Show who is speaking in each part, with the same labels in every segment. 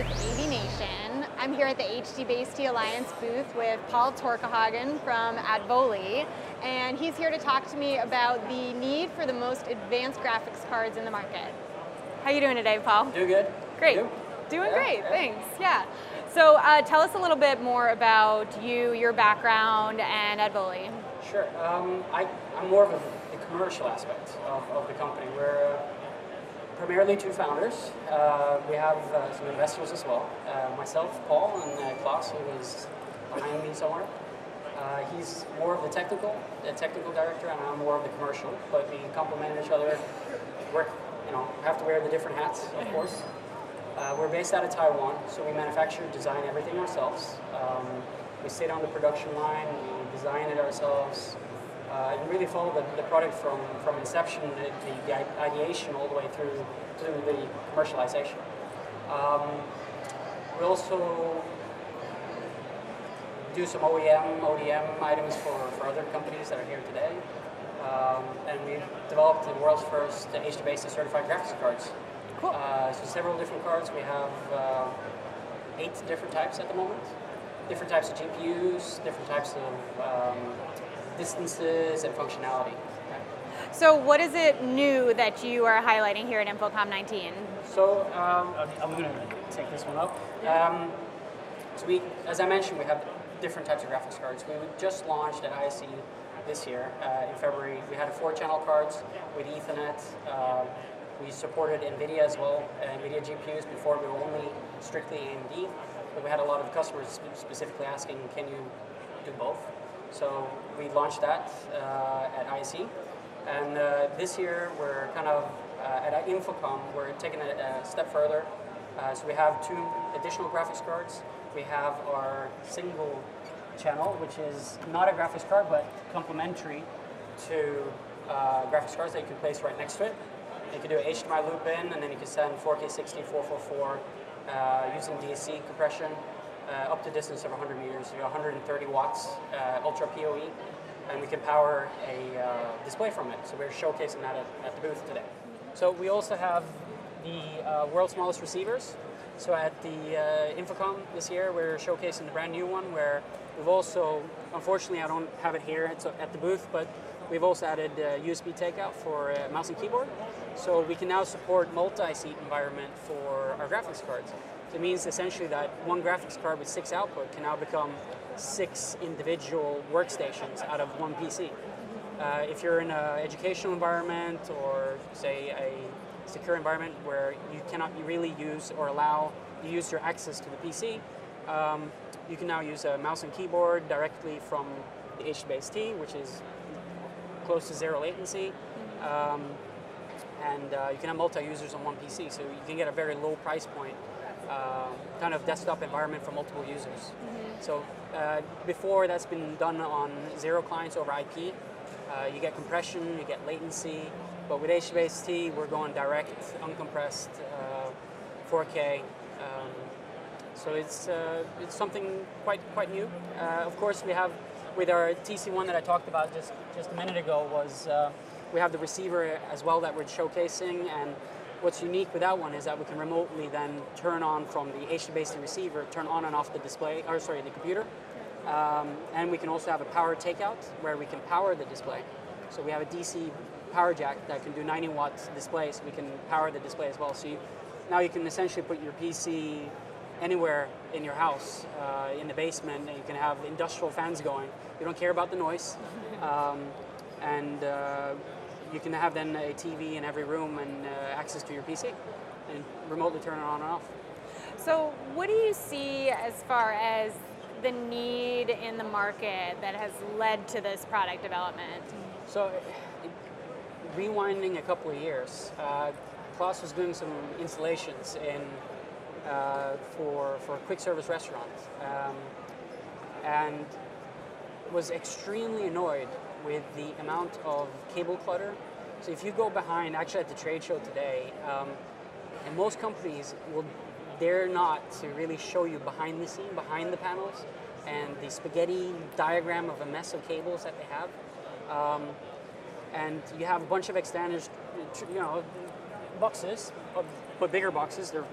Speaker 1: with AV Nation. I'm here at the HD-Based Alliance booth with Paul Torkehagen from advoli, and he's here to talk to me about the need for the most advanced graphics cards in the market. How you doing today, Paul?
Speaker 2: Doing good.
Speaker 1: Great.
Speaker 2: You?
Speaker 1: Doing great, thanks. Yeah. So tell us a little bit more about you, your background, and advoli.
Speaker 2: Sure. I'm more of the commercial aspect of the company. We're primarily two founders. We have some investors as well. Myself, Paul, and Klaus, who is behind me somewhere. He's more of the technical director, and I'm more of the commercial. But we complement each other. Have to wear the different hats, of course. We're based out of Taiwan, so we manufacture, design everything ourselves. We sit on the production line, we design it ourselves, and really follow the product from inception, the ideation, all the way through to the commercialization. We also do some ODM items for other companies that are here today. And we've developed the world's first HD-based certified graphics cards.
Speaker 1: Cool.
Speaker 2: So several different cards. We have 8 different types at the moment. Different types of GPUs, different types of distances and functionality.
Speaker 1: So what is it new that you are highlighting here at InfoComm 19?
Speaker 2: So I'm going to take this one up. So as I mentioned, we have different types of graphics cards. We just launched at ISE this year in February. We had 4-channel cards with Ethernet. We supported NVIDIA as well, NVIDIA GPUs. Before we were only strictly AMD, but we had a lot of customers specifically asking, can you do both? So we launched that at ISE. And this year we're kind of, at InfoComm, we're taking it a step further. So we have 2 additional graphics cards. We have our single channel, which is not a graphics card, but complementary to graphics cards that you can place right next to it. You can do an HDMI loop in, and then you can send 4K 60, 444 using DSC compression up to distance of 100 meters. You have 130 watts ultra PoE, and we can power a display from it. So we're showcasing that at the booth today. So we also have the world's smallest receivers. So at the InfoComm this year, we're showcasing the brand new one where we've also, unfortunately I don't have it here, it's at the booth, but we've also added USB takeout for mouse and keyboard. So we can now support multi-seat environment for our graphics cards. So it means essentially that one graphics card with 6 output can now become 6 individual workstations out of one PC. If you're in an educational environment or say a secure environment where you cannot really use or allow you use your access to the PC, you can now use a mouse and keyboard directly from the HD-Based, which is close to 0 latency, and you can have multi-users on one PC, so you can get a very low price point kind of desktop environment for multiple users. So before, that's been done on 0 clients over IP. You get compression, you get latency, but with HD-Based, we're going direct, uncompressed, 4K. So it's something quite new. Of course, we have with our TC1 that I talked about just a minute ago was we have the receiver as well that we're showcasing, and what's unique with that one is that we can remotely then turn on from the HD-Based receiver, turn on and off the display, the computer. And we can also have a power takeout where we can power the display. So we have a DC power jack that can do 90 watts display, so we can power the display as well. So now you can essentially put your PC anywhere in your house, in the basement, and you can have industrial fans going. You don't care about the noise. And you can have then a TV in every room and access to your PC and remotely turn it on and off.
Speaker 1: So what do you see as far as the need in the market that has led to this product development?
Speaker 2: So rewinding a couple of years, Klaus was doing some installations for quick service restaurants, and was extremely annoyed with the amount of cable clutter. So if you go behind, actually at the trade show today, and most companies will dare not to really show you behind the scene, behind the panels, and the spaghetti diagram of a mess of cables that they have. And you have a bunch of extenders, boxes, but bigger boxes. They're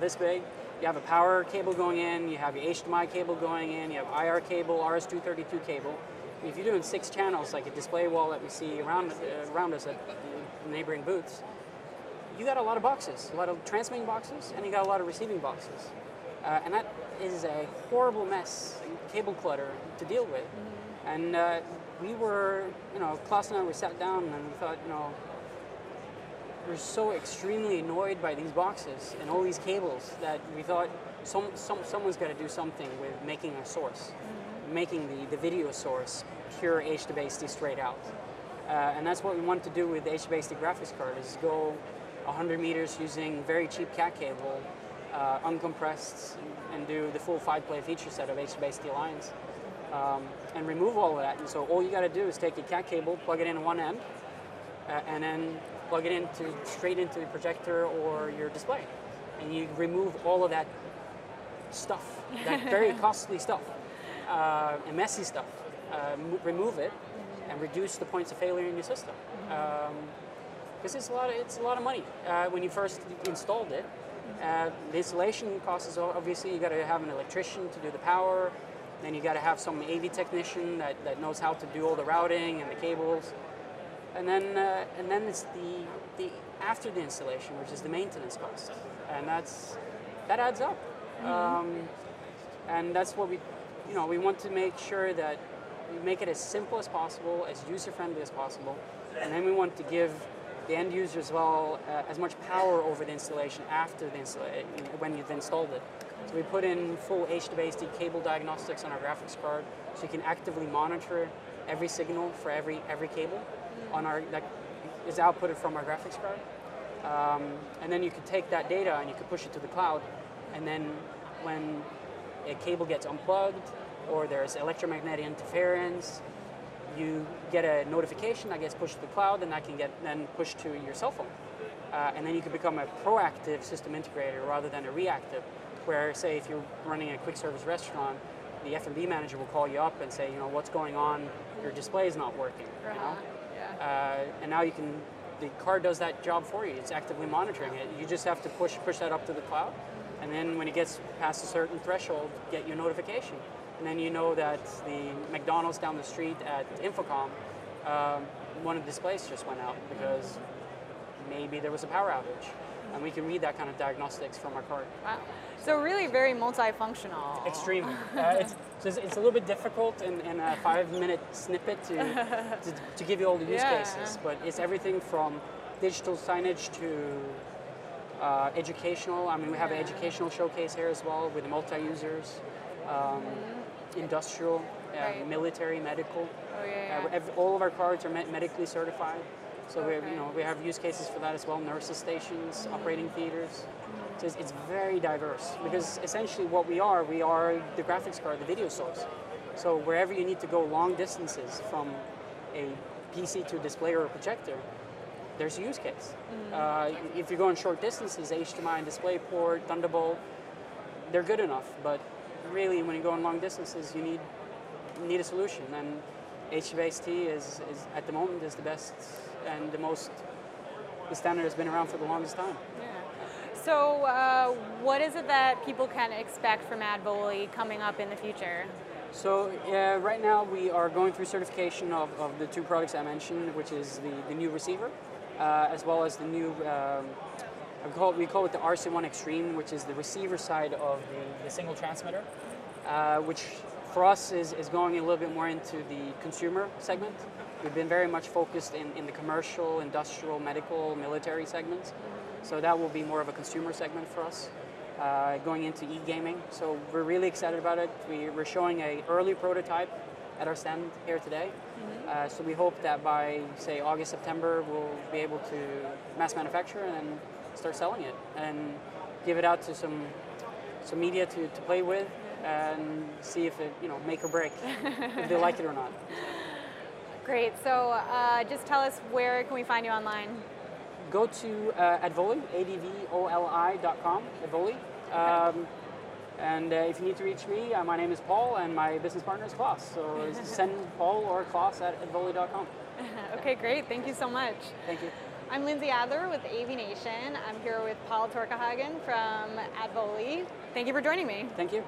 Speaker 2: this big, you have a power cable going in, you have your HDMI cable going in, you have IR cable, RS-232 cable. If you're doing 6 channels, like a display wall that we see around us at the neighboring booths, you got a lot of boxes, a lot of transmitting boxes, and you got a lot of receiving boxes. And that is a horrible mess, cable clutter to deal with. And we were, Klaus and I, we sat down and we thought, we're so extremely annoyed by these boxes and all these cables that we thought someone's got to do something with making a source, making the video source pure HDBaseT straight out. And that's what we want to do with the HDBaseT graphics card, is go 100 meters using very cheap cat cable, uncompressed, and do the full 5-play feature set of HDBaseT Alliance. And remove all of that. And so all you got to do is take your cat cable, plug it in one end, and then plug it straight into the projector or your display. And you remove all of that stuff, that very costly stuff, and messy stuff. Remove it and reduce the points of failure in your system. Because it's a lot of money when you first installed it. The installation cost is obviously, you got to have an electrician to do the power. Then you got to have some AV technician that knows how to do all the routing and the cables. And then it's the after the installation, which is the maintenance cost, and that adds up. And that's what we want to make sure that we make it as simple as possible, as user friendly as possible, and then we want to give the end user as well as much power over the installation after the installation, when you've installed it. So we put in full HDBaseT cable diagnostics on our graphics card, so you can actively monitor every signal for every cable that is outputted from our graphics card. And then you could take that data and you could push it to the cloud. And then when a cable gets unplugged or there's electromagnetic interference, you get a notification that gets pushed to the cloud, and that can get then pushed to your cell phone. And then you can become a proactive system integrator rather than a reactive, where, say, if you're running a quick service restaurant, the F&B manager will call you up and say, what's going on? Your display is not working. And now the card does that job for you. It's actively monitoring it. You just have to push that up to the cloud, and then when it gets past a certain threshold, get your notification. And then you know that the McDonald's down the street at InfoComm, one of the displays just went out because maybe there was a power outage. And we can read that kind of diagnostics from our card.
Speaker 1: Wow. So really very multifunctional.
Speaker 2: Extremely. It's a little bit difficult in a 5-minute snippet to give you all the use cases, but it's everything from digital signage to educational. I mean, we have an educational showcase here as well with multi-users, industrial, military, medical. All of our cards are medically certified. So we have use cases for that as well, nurses stations, operating theaters. So it's very diverse, because essentially what we are the graphics card, the video source. So wherever you need to go long distances from a PC to a display or a projector, there's a use case. If you're going short distances, HDMI and DisplayPort, Thunderbolt, they're good enough. But really, when you're going long distances, you need a solution. And HDBaseT is at the moment is the best and the standard has been around for the longest time.
Speaker 1: So what is it that people can expect from advoli coming up in the future?
Speaker 2: So right now we are going through certification of the 2 products I mentioned, which is the new receiver, as well as the new, we call it the RC1 Extreme, which is the receiver side of the single transmitter, which for us is going a little bit more into the consumer segment. We've been very much focused in the commercial, industrial, medical, military segments. So that will be more of a consumer segment for us, going into e-gaming. So we're really excited about it. We're showing an early prototype at our stand here today. So we hope that by, say, August, September, we'll be able to mass manufacture and start selling it and give it out to some media to play with and see if it, make or break, if they like it or not.
Speaker 1: Great. So just tell us, where can we find you online?
Speaker 2: Go to advoli, advoli.com, advoli. And if you need to reach me, my name is Paul, and my business partner is Klaus. So send Paul or Klaus at advoli.com.
Speaker 1: Okay, great. Thank you so much.
Speaker 2: Thank you.
Speaker 1: I'm Lindsay Adler with AV Nation. I'm here with Paul Torkehagen from advoli. Thank you for joining me.
Speaker 2: Thank you.